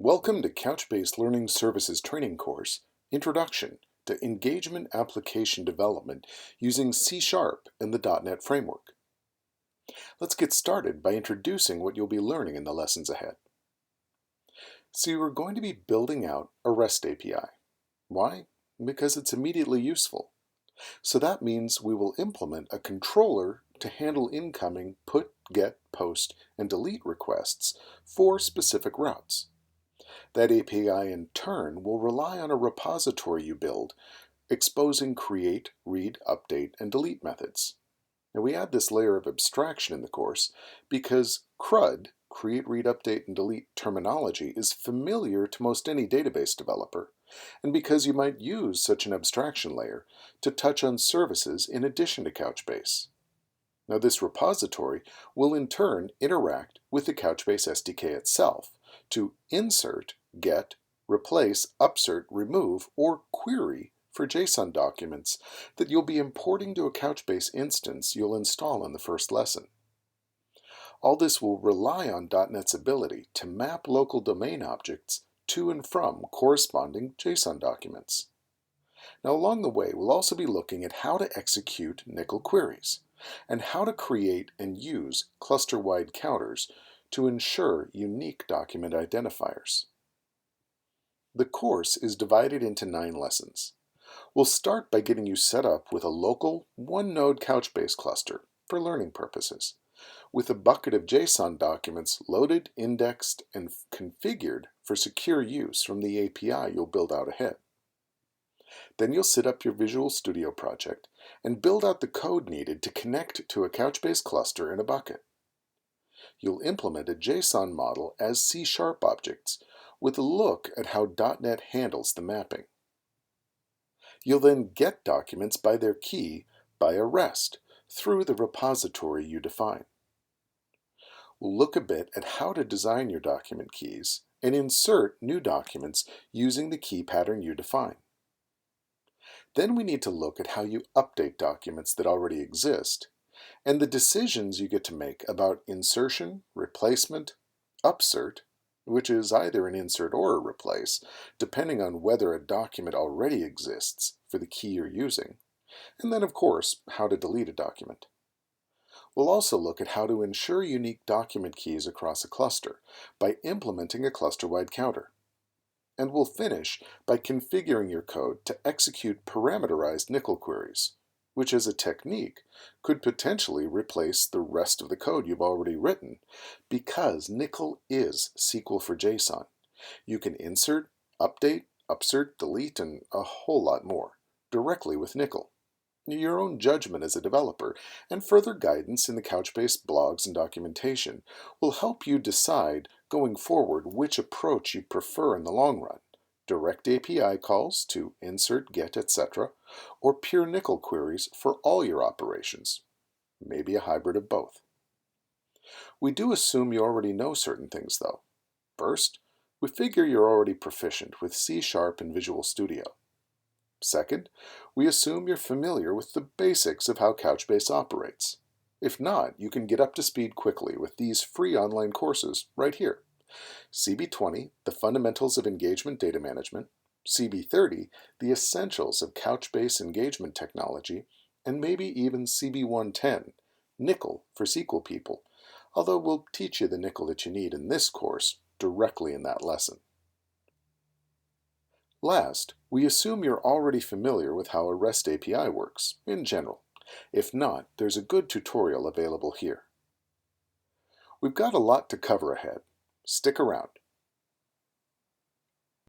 Welcome to Couchbase Learning Services Training Course, Introduction to Engagement Application Development using C# and the .NET Framework. Let's get started by introducing what you'll be learning in the lessons ahead. So we're going to be building out a REST API. Why? Because it's immediately useful. So that means we will implement a controller to handle incoming put, get, post, and delete requests for specific routes. That API in turn will rely on a repository you build, exposing create, read, update, and delete methods. Now we add this layer of abstraction in the course because CRUD, create, read, update, and delete terminology, is familiar to most any database developer, and because you might use such an abstraction layer to touch on services in addition to Couchbase. Now this repository will in turn interact with the Couchbase SDK itself to insert, get, replace, upsert, remove, or query for JSON documents that you'll be importing to a Couchbase instance you'll install in the first lesson. All this will rely on .NET's ability to map local domain objects to and from corresponding JSON documents. Now along the way, we'll also be looking at how to execute NCL queries and how to create and use cluster-wide counters to ensure unique document identifiers. The course is divided into 9 lessons. We'll start by getting you set up with a local one-node Couchbase cluster for learning purposes, with a bucket of JSON documents loaded, indexed, and configured for secure use from the API you'll build out ahead. Then you'll set up your Visual Studio project and build out the code needed to connect to a Couchbase cluster in a bucket. You'll implement a JSON model as C# objects with a look at how .NET handles the mapping. You'll then get documents by their key via REST through the repository you define. We'll look a bit at how to design your document keys and insert new documents using the key pattern you define. Then we need to look at how you update documents that already exist and the decisions you get to make about insertion, replacement, upsert, which is either an insert or a replace, depending on whether a document already exists for the key you're using, and then of course, how to delete a document. We'll also look at how to ensure unique document keys across a cluster by implementing a cluster-wide counter. And we'll finish by configuring your code to execute parameterized NCL queries, which as a technique could potentially replace the rest of the code you've already written because NCL is SQL for JSON. You can insert, update, upsert, delete, and a whole lot more directly with NCL. Your own judgment as a developer and further guidance in the Couchbase blogs and documentation will help you decide going forward which approach you prefer in the long run. Direct API calls to insert, get, etc., or pure NCL queries for all your operations. Maybe a hybrid of both. We do assume you already know certain things though. First, we figure you're already proficient with C# and Visual Studio. Second, we assume you're familiar with the basics of how Couchbase operates. If not, you can get up to speed quickly with these free online courses right here. CB20, the Fundamentals of Engagement Data Management, CB30, the Essentials of Couchbase Engagement Technology, and maybe even CB110, NCL for SQL people, although we'll teach you the NCL that you need in this course directly in that lesson. Last, we assume you're already familiar with how a REST API works, in general. If not, there's a good tutorial available here. We've got a lot to cover ahead. Stick around.